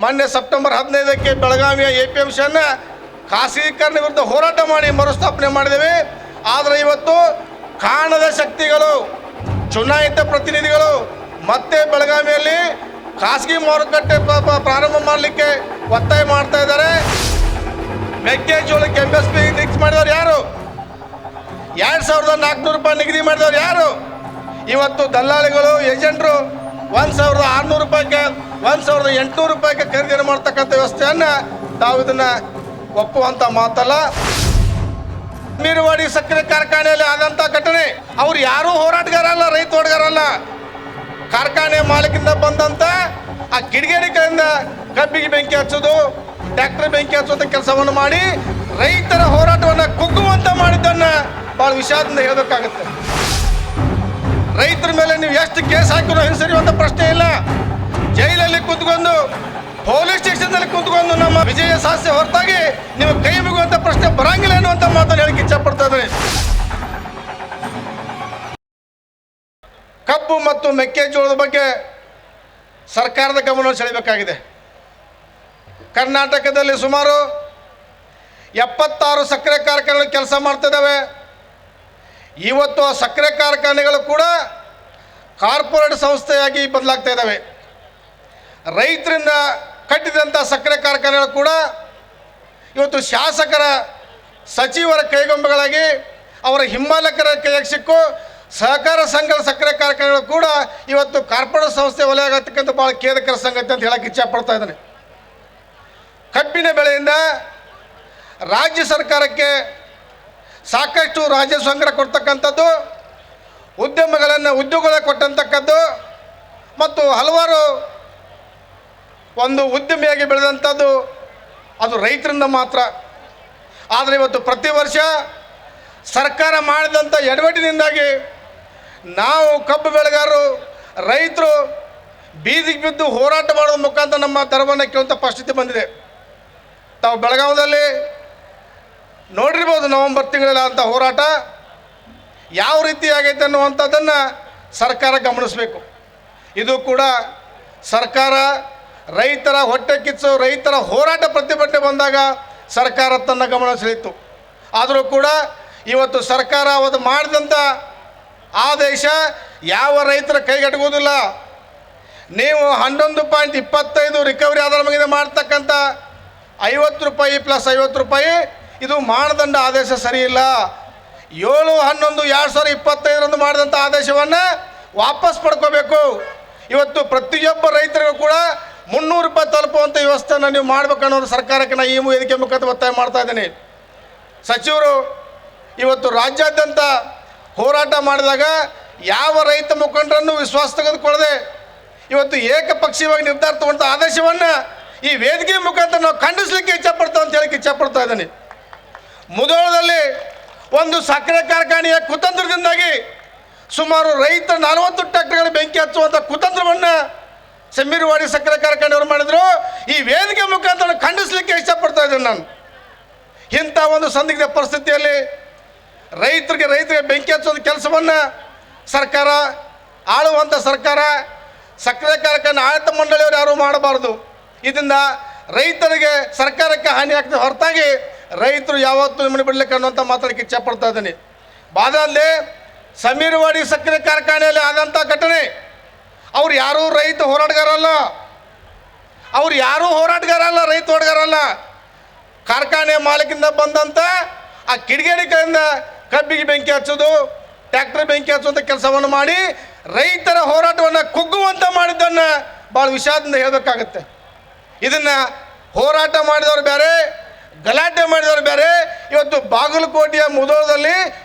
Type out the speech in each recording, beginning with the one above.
ಮೊನ್ನೆ ಸೆಪ್ಟೆಂಬರ್ 15ಕ್ಕೆ ಬೆಳಗಾವಿಯ APMCಯನ್ನು ಖಾಸಗೀಕರಣ ವಿರುದ್ಧ ಹೋರಾಟ ಮಾಡಿ ಮರುಸ್ಥಾಪನೆ ಮಾಡಿದ್ದೇವೆ. ಆದರೆ ಇವತ್ತು ಕಾಣದ ಶಕ್ತಿಗಳು, ಚುನಾಯಿತ ಪ್ರತಿನಿಧಿಗಳು ಮತ್ತೆ ಬೆಳಗಾವಿಯಲ್ಲಿ ಖಾಸಗಿ ಮಾರುಕಟ್ಟೆ ಪ್ರಾರಂಭ ಮಾಡಲಿಕ್ಕೆ ಒತ್ತಾಯ ಮಾಡ್ತಾ ಇದ್ದಾರೆ. ಮೆಕ್ಕೆಜೋಳಕ್ಕೆ MSP ನಿಗದಿ ಮಾಡಿದವರು ಯಾರು? 2400 ರೂಪಾಯಿ ನಿಗದಿ ಮಾಡಿದವರು ಯಾರು? ಇವತ್ತು ದಲ್ಲಾಳಿಗಳು, ಏಜೆಂಟರು 1600 ರೂಪಾಯಿಗೆ 1800 ರೂಪಾಯಿಗೆ ಖರೀದಿ ಮಾಡ್ತಕ್ಕಂಥ ವ್ಯವಸ್ಥೆಯನ್ನು ತಾವು ಇದನ್ನು ಒಪ್ಪುವಂಥ ಮಾತಲ್ಲ. ಮೀರುವಾಡಿ ಸಕ್ಕರೆ ಕಾರ್ಖಾನೆಯಲ್ಲಿ ಆದಂಥ ಘಟನೆ, ಅವ್ರು ಯಾರೂ ಹೋರಾಟಗಾರ ಅಲ್ಲ, ರೈತ ಹೋರಾಟಗಾರ ಅಲ್ಲ. ಕಾರ್ಖಾನೆ ಮಾಲೀಕರಿಂದ ಬಂದಂಥ ಆ ಕಿಡಿಗೇಡಿಗಳಿಂದ ಕಬ್ಬಿಗೆ ಬೆಂಕಿ ಹಚ್ಚೋದು, ಟ್ರ್ಯಾಕ್ಟರ್ ಬೆಂಕಿ ಹಚ್ಚುವಂಥ ಕೆಲಸವನ್ನು ಮಾಡಿ ರೈತರ ಹೋರಾಟವನ್ನು ಕುಗ್ಗುವಂತ ಮಾಡಿದ್ದನ್ನು ಭಾಳ ವಿಷಾದದಿಂದ ಹೇಳಬೇಕಾಗುತ್ತೆ. ರೈತರ ಮೇಲೆ ನೀವು ಎಷ್ಟು ಕೇಸ್ ಹಾಕಿರೋ ಹಿಂಸರಿಯುವಂಥ ಪ್ರಶ್ನೆ ಇಲ್ಲ. ಜೈಲಲ್ಲಿ ಕುಂತ್ಕೊಂಡು, ಪೊಲೀಸ್ ಸ್ಟೇಷನ್ನಲ್ಲಿ ಕುಂತ್ಕೊಂಡು ನಮ್ಮ ವಿಜಯ ಸಾಹಸ ಹೊರತಾಗಿ ನೀವು ಕೈ ಮುಗುವಂಥ ಪ್ರಶ್ನೆ ಬರಂಗಿಲ್ಲ ಅನ್ನುವಂಥ ಮಾತನ್ನು ಹೇಳಕ್ಕೆ ಇಚ್ಛಪಡ್ತಾ ಇದ್ದಾರೆ. ಕಬ್ಬು ಮತ್ತು ಮೆಕ್ಕೆಜೋಳದ ಬಗ್ಗೆ ಸರ್ಕಾರದ ಗಮನವನ್ನು ಸೆಳೆಯಬೇಕಾಗಿದೆ. ಕರ್ನಾಟಕದಲ್ಲಿ ಸುಮಾರು 76 ಸಕ್ಕರೆ ಕಾರ್ಖಾನೆಗಳು ಕೆಲಸ ಮಾಡ್ತಿದ್ದಾವೆ. ಇವತ್ತು ಆ ಸಕ್ಕರೆ ಕಾರ್ಖಾನೆಗಳು ಕೂಡ ಕಾರ್ಪೊರೇಟ್ ಸಂಸ್ಥೆಯಾಗಿ ಬದಲಾಗ್ತಾ ಇದ್ದಾವೆ. ರೈತರಿಂದ ಕಟ್ಟಿದಂಥ ಸಕ್ಕರೆ ಕಾರ್ಖಾನೆಗಳು ಕೂಡ ಇವತ್ತು ಶಾಸಕರ, ಸಚಿವರ ಕೈಗೊಂಬೆಗಳಾಗಿ ಅವರ ಹಿಂಬಾಲಕರ ಕೈಯಾಗಿ ಸಿಕ್ಕು ಸಹಕಾರ ಸಂಘದ ಸಕ್ಕರೆ ಕಾರ್ಖಾನೆಗಳು ಕೂಡ ಇವತ್ತು ಕಾರ್ಪೊರೇಟ್ ಸಂಸ್ಥೆ ವಲಯಾಗತಕ್ಕಂಥ ಭಾಳ ಖೇದಕರ ಸಂಗತಿ ಅಂತ ಹೇಳಕ್ಕೆ ಇಚ್ಛಪಡ್ತಾ ಇದ್ದಾನೆ. ಕಬ್ಬಿನ ಬೆಳೆಯಿಂದ ರಾಜ್ಯ ಸರ್ಕಾರಕ್ಕೆ ಸಾಕಷ್ಟು ರಾಜಸ್ವ ಸಂಗ್ರಹ ಕೊಡ್ತಕ್ಕಂಥದ್ದು, ಉದ್ಯೋಗಗಳ ಕೊಟ್ಟಂತಕ್ಕದ್ದು ಮತ್ತು ಹಲವಾರು ಒಂದು ಉದ್ಯಮಿಯಾಗಿ ಬೆಳೆದಂಥದ್ದು ಅದು ರೈತರಿಂದ ಮಾತ್ರ. ಆದರೆ ಇವತ್ತು ಪ್ರತಿ ವರ್ಷ ಸರ್ಕಾರ ಮಾಡಿದಂಥ ಎಡವಟ್ಟಿನಿಂದಾಗಿ ನಾವು ಕಬ್ಬು ಬೆಳೆಗಾರರು, ರೈತರು ಬೀದಿಗೆ ಬಿದ್ದು ಹೋರಾಟ ಮಾಡೋದ್ರ ಮುಖಾಂತರ ನಮ್ಮ ದರವನ್ನು ಕೇಳುವಂಥ ಪರಿಸ್ಥಿತಿ ಬಂದಿದೆ. ತಾವು ಬೆಳಗಾವಿಯಲ್ಲಿ ನೋಡಿರ್ಬೋದು ನವೆಂಬರ್ ತಿಂಗಳಲ್ಲಿ ಆದಂಥ ಹೋರಾಟ ಯಾವ ರೀತಿ ಆಗೈತೆ ಅನ್ನುವಂಥದ್ದನ್ನು ಸರ್ಕಾರ ಗಮನಿಸಬೇಕು. ಇದು ಕೂಡ ಸರ್ಕಾರ ರೈತರ ಹೊಟ್ಟೆ ಕಿಚ್ಚು, ರೈತರ ಹೋರಾಟ ಪ್ರತಿಭಟನೆ ಬಂದಾಗ ಸರ್ಕಾರ ತನ್ನ ಗಮನ ಸೆಳೀತು. ಆದರೂ ಕೂಡ ಇವತ್ತು ಸರ್ಕಾರ ಅವತ್ತು ಮಾಡಿದಂಥ ಆದೇಶ ಯಾವ ರೈತರ ಕೈಗೆಟುವುದಿಲ್ಲ. ನೀವು 11.25 ರಿಕವರಿ ಆಧಾರ ಮೇಲೆ ಮಾಡ್ತಕ್ಕಂಥ 50 ರೂಪಾಯಿ ಪ್ಲಸ್ 50 ರೂಪಾಯಿ ಇದು ಮಾನದಂಡ ಆದೇಶ ಸರಿಯಿಲ್ಲ. 7/11/2025 ಮಾಡಿದಂಥ ಆದೇಶವನ್ನು ವಾಪಸ್ ಪಡ್ಕೋಬೇಕು. ಇವತ್ತು ಪ್ರತಿಯೊಬ್ಬ ರೈತರಿಗೂ ಕೂಡ 300 ರೂಪಾಯಿ ತಲುಪುವಂಥ ವ್ಯವಸ್ಥೆಯನ್ನು ನೀವು ಮಾಡಬೇಕನ್ನೋದು ಸರ್ಕಾರಕ್ಕೆ ನಾನು ಈ ವೇದಿಕೆ ಮುಖಾಂತರ ಒತ್ತಾಯ ಮಾಡ್ತಾ ಇದ್ದೀನಿ. ಸಚಿವರು ಇವತ್ತು ರಾಜ್ಯಾದ್ಯಂತ ಹೋರಾಟ ಮಾಡಿದಾಗ ಯಾವ ರೈತ ಮುಖಂಡರನ್ನು ವಿಶ್ವಾಸ ತೆಗೆದುಕೊಳ್ಳದೆ ಇವತ್ತು ಏಕಪಕ್ಷೀಯವಾಗಿ ನಿರ್ಧಾರ ತಗೊಂಡ ಆದೇಶವನ್ನು ಈ ವೇದಿಕೆ ಮುಖಾಂತರ ನಾವು ಖಂಡಿಸಲಿಕ್ಕೆ ಇಚ್ಛಪಡ್ತಾ ಅಂತ ಹೇಳಕ್ಕೆ ಇಚ್ಛಪಡ್ತಾ ಇದ್ದೀನಿ. ಮುಧೋಳದಲ್ಲಿ ಒಂದು ಸಕ್ಕರೆ ಕಾರ್ಖಾನೆಯ ಕುತಂತ್ರದಿಂದಾಗಿ ಸುಮಾರು ರೈತರ 40 ಟ್ರ್ಯಾಕ್ಟರ್ಗಳು ಬೆಂಕಿ ಹಚ್ಚುವಂಥ ಕುತಂತ್ರವನ್ನು ಸಮೀರ್ವಾಡಿ ಸಕ್ಕರೆ ಕಾರ್ಖಾನೆಯವರು ಮಾಡಿದರು. ಈ ವೇದಿಕೆ ಮುಖಾಂತರ ಖಂಡಿಸಲಿಕ್ಕೆ ಇಷ್ಟಪಡ್ತಾ ಇದ್ದೀನಿ ನಾನು. ಇಂಥ ಒಂದು ಸಂದಿಗ್ಧ ಪರಿಸ್ಥಿತಿಯಲ್ಲಿ ರೈತರಿಗೆ ಬೆಂಕಿ ಹಚ್ಚುವಂಥ ಕೆಲಸವನ್ನು ಸರ್ಕಾರ, ಆಳುವಂಥ ಸರ್ಕಾರ, ಸಕ್ಕರೆ ಕಾರ್ಖಾನೆ ಆಡಳಿತ ಮಂಡಳಿಯವರು ಯಾರೂ ಮಾಡಬಾರ್ದು. ಇದರಿಂದ ರೈತರಿಗೆ, ಸರ್ಕಾರಕ್ಕೆ ಹಾನಿ ಆಗ್ತದೆ ಹೊರತಾಗಿ ರೈತರು ಯಾವತ್ತೂ ನಿಮ್ಮನ್ನು ಬಿಡಲಿಕ್ಕೆ ಅನ್ನುವಂಥ ಮಾತಾಡಕ್ಕೆ ಇಚ್ಛಪಡ್ತಾ ಇದ್ದೀನಿ. ಬಾದಾಮಿ ಸಮೀರ್ವಾಡಿ ಸಕ್ಕರೆ ಕಾರ್ಖಾನೆಯಲ್ಲಿ ಆದಂಥ ಘಟನೆ, ಅವ್ರು ಯಾರೂ ರೈತ ಹೋರಾಟಗಾರ ಅಲ್ಲ, ರೈತ ಹೋರಾಟಗಾರ ಅಲ್ಲ. ಕಾರ್ಖಾನೆ ಮಾಲೀಕರಿಂದ ಬಂದಂಥ ಆ ಕಿಡಿಗೇಡಿಗಳಿಂದ ಕಬ್ಬಿಗೆ ಬೆಂಕಿ ಹಚ್ಚೋದು, ಟ್ರ್ಯಾಕ್ಟರ್ ಬೆಂಕಿ ಹಚ್ಚುವಂಥ ಕೆಲಸವನ್ನು ಮಾಡಿ ರೈತರ ಹೋರಾಟವನ್ನು ಕುಗ್ಗುವಂತ ಮಾಡಿದ್ದನ್ನು ಭಾಳ ವಿಷಾದದಿಂದ ಹೇಳಬೇಕಾಗತ್ತೆ. ಇದನ್ನು ಹೋರಾಟ ಮಾಡಿದವರು ಬೇರೆ, ಗಲಾಟೆ ಮಾಡಿದವರು ಬೇರೆ. ಇವತ್ತು ಬಾಗಲಕೋಟೆಯ ಮುಧೋಳದಲ್ಲಿ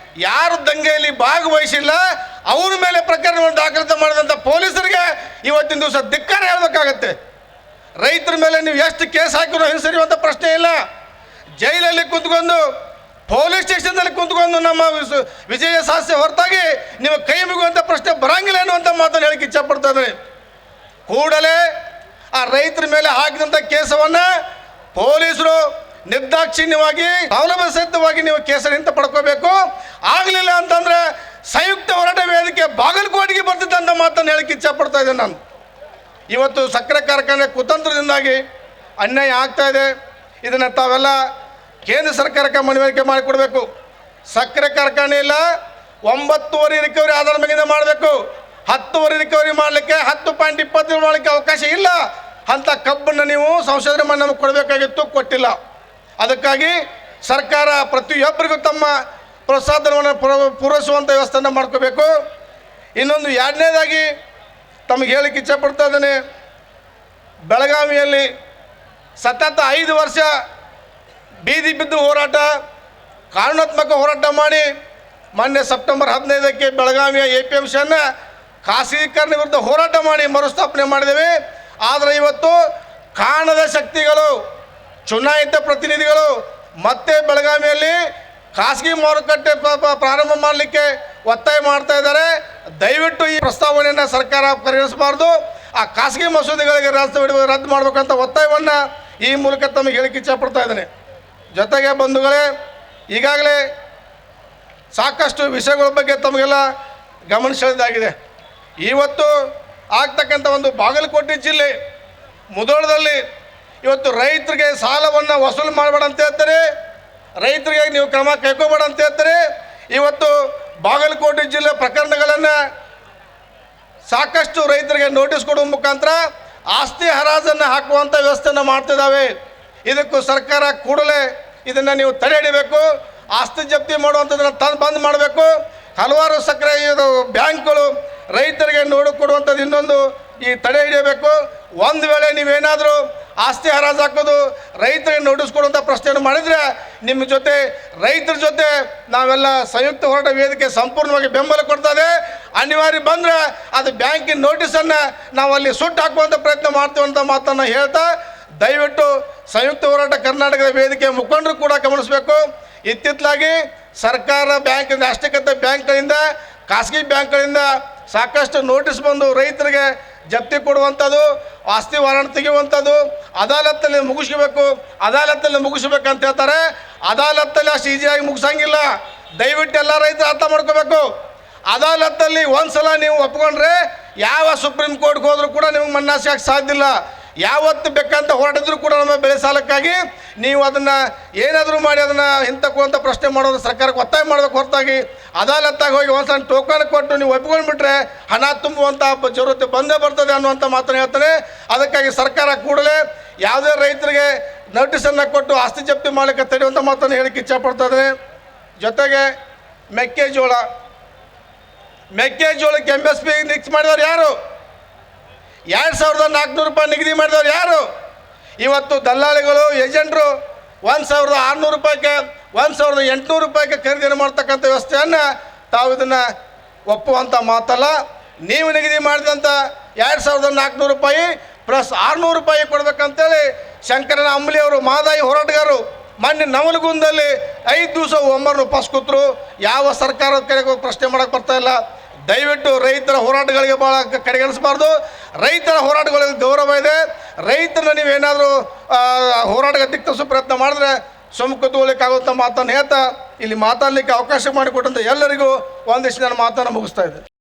ಯಾರು ದಂಗೆಯಲ್ಲಿ ಭಾಗವಹಿಸಿಲ್ಲ ಅವ್ರ ಮೇಲೆ ಪ್ರಕರಣವನ್ನು ದಾಖಲಿತ ಮಾಡಿದಂಥ ಪೊಲೀಸರಿಗೆ ಇವತ್ತಿನ ದಿವಸ ಧಿಕ್ಕಾರ ಹೇಳಬೇಕಾಗತ್ತೆ. ರೈತರ ಮೇಲೆ ನೀವು ಎಷ್ಟು ಕೇಸ್ ಹಾಕಿರೋ ಹಿಂಸರಿಯುವಂಥ ಪ್ರಶ್ನೆ ಇಲ್ಲ. ಜೈಲಲ್ಲಿ ಕುಂತ್ಕೊಂಡು, ಪೊಲೀಸ್ ಸ್ಟೇಷನ್ನಲ್ಲಿ ಕುಂತ್ಕೊಂಡು ನಮ್ಮ ವಿಜಯ ಸಾಹಸ ಹೊರತಾಗಿ ನೀವು ಕೈ ಮುಗುವಂಥ ಪ್ರಶ್ನೆ ಬರಂಗಿಲ್ಲ ಅನ್ನುವಂಥ ಮಾತನ್ನು ಹೇಳಕ್ಕೆ ಇಚ್ಛಪಡ್ತಾ ಇದ್ದೀನಿ. ಕೂಡಲೇ ಆ ರೈತರ ಮೇಲೆ ಹಾಕಿದಂಥ ಕೇಸವನ್ನು ಪೊಲೀಸರು ನಿರ್ದಾಕ್ಷಿಣ್ಯವಾಗಿ, ಸೌಲಭ್ಯ ಸಹಿತವಾಗಿ ನೀವು ಕೇಸನ್ನು ಹಿಂದೆ ಪಡ್ಕೋಬೇಕು. ಆಗಲಿಲ್ಲ ಅಂತಂದರೆ ಸಂಯುಕ್ತ ಹೋರಾಟ ವೇದಿಕೆ ಬಾಗಲಕೋಟೆಗೆ ಬರ್ತಿದ್ದಂಥ ಮಾತನ್ನು ಹೇಳಕ್ಕೆ ಇಚ್ಛಪಡ್ತಾ ಇದ್ದೇನೆ ನಾನು. ಇವತ್ತು ಸಕ್ಕರೆ ಕಾರ್ಖಾನೆ ಕುತಂತ್ರದಿಂದಾಗಿ ಅನ್ಯಾಯ ಆಗ್ತಾ ಇದೆ. ಇದನ್ನು ತಾವೆಲ್ಲ ಕೇಂದ್ರ ಸರ್ಕಾರಕ್ಕೆ ಮನವರಿಕೆ ಮಾಡಿಕೊಡ್ಬೇಕು. ಸಕ್ಕರೆ ಕಾರ್ಖಾನೆ ಇಲ್ಲ, 9.5 ರಿಕವರಿ ಆಧಾರ ಮೇಲಿಂದ ಮಾಡಬೇಕು. 10 ರಿಕವರಿ ಮಾಡಲಿಕ್ಕೆ 10.20 ಮಾಡಲಿಕ್ಕೆ ಅವಕಾಶ ಇಲ್ಲ. ಅಂಥ ಕಬ್ಬನ್ನು ನೀವು ಸಂಶೋಧನೆ ಮಾಡಿ ನಮಗೆ ಕೊಡಬೇಕಾಗಿತ್ತು, ಕೊಟ್ಟಿಲ್ಲ. ಅದಕ್ಕಾಗಿ ಸರ್ಕಾರ ಪ್ರತಿಯೊಬ್ಬರಿಗೂ ತಮ್ಮ ಪ್ರೋತ್ಸಾಹಧನವನ್ನು ಪೂರೈಸುವಂಥ ವ್ಯವಸ್ಥೆಯನ್ನು ಮಾಡ್ಕೋಬೇಕು. ಇನ್ನೊಂದು ಎರಡನೇದಾಗಿ ತಮಗೆ ಹೇಳಕ್ಕೆ ಇಚ್ಛೆಪಡ್ತಾ ಇದ್ದೇನೆ, ಬೆಳಗಾವಿಯಲ್ಲಿ ಸತತ 5 ವರ್ಷ ಬೀದಿ ಬಿದ್ದು ಹೋರಾಟ, ಕಾನೂನಾತ್ಮಕ ಹೋರಾಟ ಮಾಡಿ ಮೊನ್ನೆ ಸೆಪ್ಟೆಂಬರ್ 15ಕ್ಕೆ ಬೆಳಗಾವಿಯ APMCಯನ್ನು ಖಾಸಗೀಕರಣ ವಿರುದ್ಧ ಹೋರಾಟ ಮಾಡಿ ಮರುಸ್ಥಾಪನೆ ಮಾಡಿದ್ದೇವೆ. ಆದರೆ ಇವತ್ತು ಕಾಣದ ಶಕ್ತಿಗಳು, ಚುನಾಯಿತ ಪ್ರತಿನಿಧಿಗಳು ಮತ್ತೆ ಬೆಳಗಾವಿಯಲ್ಲಿ ಖಾಸಗಿ ಮಾರುಕಟ್ಟೆ ಪ್ರಾರಂಭ ಮಾಡಲಿಕ್ಕೆ ಒತ್ತಾಯ ಮಾಡ್ತಾ ಇದ್ದಾರೆ. ದಯವಿಟ್ಟು ಈ ಪ್ರಸ್ತಾವನೆಯನ್ನು ಸರ್ಕಾರ ಪರಿಗಣಿಸಬಾರ್ದು. ಆ ಖಾಸಗಿ ಮಸೂದೆಗಳಿಗೆ ರದ್ದು ಮಾಡಬೇಕಂತ ಒತ್ತಾಯವನ್ನು ಈ ಮೂಲಕ ತಮಗೆ ಹೇಳಿಕ್ಕೆ ಇಚ್ಛೆಪಡ್ತಾ ಇದ್ದೇನೆ. ಜೊತೆಗೆ ಬಂಧುಗಳೇ, ಈಗಾಗಲೇ ಸಾಕಷ್ಟು ವಿಷಯಗಳ ಬಗ್ಗೆ ತಮಗೆಲ್ಲ ಗಮನ ಸೆಳೆದಾಗಿದೆ. ಇವತ್ತು ಆಗ್ತಕ್ಕಂಥ ಒಂದು ಬಾಗಲಕೋಟೆ ಜಿಲ್ಲೆ ಮುಧೋಳದಲ್ಲಿ ಇವತ್ತು ರೈತರಿಗೆ ಸಾಲವನ್ನು ವಸೂಲು ಮಾಡಬೇಡ ಅಂತ ಹೇಳ್ತಾರೆ, ರೈತರಿಗೆ ನೀವು ಕ್ರಮ ಕೈಗೊಳ್ಳಬೇಡ ಅಂತ ಹೇಳ್ತಾರೆ. ಇವತ್ತು ಬಾಗಲಕೋಟೆ ಜಿಲ್ಲೆ ಪ್ರಕರಣಗಳನ್ನು ಸಾಕಷ್ಟು ರೈತರಿಗೆ ನೋಟಿಸ್ ಕೊಡುವ ಮುಖಾಂತರ ಆಸ್ತಿ ಹರಾಜನ್ನು ಹಾಕುವಂಥ ವ್ಯವಸ್ಥೆಯನ್ನು ಮಾಡ್ತಿದ್ದಾವೆ. ಇದಕ್ಕೂ ಸರ್ಕಾರ ಕೂಡಲೇ ಇದನ್ನು ನೀವು ತಡೆ ಹಿಡಿಬೇಕು. ಆಸ್ತಿ ಜಪ್ತಿ ಮಾಡುವಂಥದ್ದನ್ನು ಬಂದ್ ಮಾಡಬೇಕು. ಹಲವಾರು ಸಕ್ಕರೆ ಇದು ಬ್ಯಾಂಕ್ಗಳು ರೈತರಿಗೆ ಕೊಡುವಂಥದ್ದು ಇನ್ನೊಂದು ಈ ತಡೆ ಹಿಡಿಯಬೇಕು. ಒಂದು ವೇಳೆ ನೀವೇನಾದರೂ ಆಸ್ತಿ ಹರಾಜು ಹಾಕೋದು ರೈತರಿಗೆ ನೋಟಿಸ್ ಕೊಡುವಂಥ ಪ್ರಶ್ನೆಯನ್ನು ಮಾಡಿದರೆ ನಿಮ್ಮ ಜೊತೆ ರೈತರ ಜೊತೆ ನಾವೆಲ್ಲ ಸಂಯುಕ್ತ ಹೋರಾಟ ವೇದಿಕೆ ಸಂಪೂರ್ಣವಾಗಿ ಬೆಂಬಲ ಕೊಡ್ತದೆ. ಅನಿವಾರ್ಯ ಬಂದರೆ ಅದು ಬ್ಯಾಂಕಿನ ನೋಟಿಸನ್ನು ನಾವು ಅಲ್ಲಿ ಸುಟ್ಟು ಹಾಕುವಂಥ ಪ್ರಯತ್ನ ಮಾಡ್ತೀವಿ ಅಂತ ಮಾತನ್ನು ಹೇಳ್ತಾ, ದಯವಿಟ್ಟು ಸಂಯುಕ್ತ ಹೋರಾಟ ಕರ್ನಾಟಕದ ವೇದಿಕೆ ಮುಖಂಡರು ಕೂಡ ಗಮನಿಸಬೇಕು. ಇತ್ತಿತ್ತಲಾಗಿ ಸರ್ಕಾರ ಬ್ಯಾಂಕ್, ರಾಷ್ಟ್ರೀಕೃತ ಬ್ಯಾಂಕ್ಗಳಿಂದ ಖಾಸಗಿ ಬ್ಯಾಂಕ್ಗಳಿಂದ ಸಾಕಷ್ಟು ನೋಟಿಸ್ ಬಂದು ರೈತರಿಗೆ ಜಪ್ತಿ ಕೊಡುವಂಥದ್ದು, ಆಸ್ತಿ ವಾರಂಟ್ ತೆಗೆಯುವಂಥದ್ದು, ಅದಾಲತ್ತಲ್ಲಿ ಮುಗಿಸ್ಬೇಕಂತ ಹೇಳ್ತಾರೆ. ಅದಾಲತ್ತಲ್ಲಿ ಅಷ್ಟು ಈಸಿಯಾಗಿ ಮುಗಿಸಂಗಿಲ್ಲ. ದಯವಿಟ್ಟು ಎಲ್ಲ ರೈತರು ಅರ್ಥ ಮಾಡ್ಕೋಬೇಕು. ಅದಾಲತ್ತಲ್ಲಿ ಒಂದು ಸಲ ನೀವು ಒಪ್ಕೊಂಡ್ರೆ ಯಾವ ಸುಪ್ರೀಂ ಕೋರ್ಟ್ಗೆ ಹೋದರೂ ಕೂಡ ನಿಮಗೆ ಮನ್ನಾಸಿ ಆಗಕ್ಕೆ ಸಾಧ್ಯ ಇಲ್ಲ. ಯಾವತ್ತು ಬೇಕಂತ ಹೊರಟಿದ್ರು ಕೂಡ ನಮ್ಮ ಬೆಳೆ ಸಾಲಕ್ಕಾಗಿ ನೀವು ಅದನ್ನು ಏನಾದರೂ ಮಾಡಿ ಅದನ್ನು ಹಿಂತಕ್ಕುವಂಥ ಪ್ರಶ್ನೆ ಮಾಡೋದು ಸರ್ಕಾರಕ್ಕೆ ಒತ್ತಾಯ ಮಾಡಬೇಕು ಹೊರತಾಗಿ ಅದಾಲತ್ತಾಗಿ ಹೋಗಿ ಒಂದು ಸಣ್ಣ ಟೋಕನ್ ಕೊಟ್ಟು ನೀವು ಒಪ್ಕೊಂಡ್ಬಿಟ್ರೆ ಹಣ ತುಂಬುವಂಥ ಜರೂರತೆ ಬಂದೇ ಬರ್ತದೆ ಅನ್ನುವಂಥ ಮಾತನ್ನು ಹೇಳ್ತಾನೆ. ಅದಕ್ಕಾಗಿ ಸರ್ಕಾರ ಕೂಡಲೇ ಯಾವುದೇ ರೈತರಿಗೆ ನೋಟಿಸನ್ನು ಕೊಟ್ಟು ಆಸ್ತಿ ಜಪ್ತಿ ಮಾಡಲಿಕ್ಕೆ ತಡೆಯುವಂಥ ಮಾತನ್ನು ಹೇಳಿಕ್ಕೆ ಇಚ್ಛೆಪಡ್ತದೆ. ಜೊತೆಗೆ ಮೆಕ್ಕೆಜೋಳಕ್ಕೆ MSP ನಿಗದಿ ಮಾಡಿದವರು ಯಾರು? 2400 ರೂಪಾಯಿ ನಿಗದಿ ಮಾಡಿದವರು ಯಾರು? ಇವತ್ತು ದಲ್ಲಾಳಿಗಳು, ಏಜೆಂಟ್ರು 1600 ರೂಪಾಯಿಗೆ 1800 ರೂಪಾಯಿಗೆ ಖರೀದಿಯನ್ನು ಮಾಡ್ತಕ್ಕಂಥ ವ್ಯವಸ್ಥೆಯನ್ನು ತಾವು ಇದನ್ನು ಒಪ್ಪುವಂಥ ಮಾತಲ್ಲ. ನೀವು ನಿಗದಿ ಮಾಡಿದಂಥ 2400 ರೂಪಾಯಿ ಪ್ಲಸ್ 600 ರೂಪಾಯಿ ಕೊಡಬೇಕಂತೇಳಿ ಶಂಕರನ ಅಂಬಲಿಯವರು ಮಹದಾಯಿ ಹೋರಾಟಗಾರರು ಮೊನ್ನೆ ನವಲಗುಂದಲ್ಲಿ 5 ದಿವಸ ಒಮ್ಮರು ಉಪವಾಸ ಕೂತರು. ಯಾವ ಸರ್ಕಾರದ ಕಡೆಗೆ ಪ್ರಶ್ನೆ ಮಾಡೋಕ್ಕೆ ಬರ್ತಾ ಇಲ್ಲ. ದಯವಿಟ್ಟು ರೈತರ ಹೋರಾಟಗಳಿಗೆ ಭಾಳ ಕಡೆಗಣಿಸಬಾರ್ದು. ರೈತರ ಹೋರಾಟಗಳಿಗೆ ಗೌರವ ಇದೆ. ರೈತರನ್ನ ನೀವೇನಾದರೂ ಹೋರಾಟಕ್ಕೆ ದಿಕ್ಕಿಸೋ ಪ್ರಯತ್ನ ಮಾಡಿದ್ರೆ ಸುಮ್ಮನೆ ಮಾತನ್ನು ಹೇಳ್ತಾ ಇಲ್ಲಿ ಮಾತಾಡಲಿಕ್ಕೆ ಅವಕಾಶ ಮಾಡಿಕೊಟ್ಟಂಥ ಎಲ್ಲರಿಗೂ ಒಂದಿಷ್ಟು ನಾನು ಮಾತನ್ನು ಮುಗಿಸ್ತಾ ಇದ್ದೆ.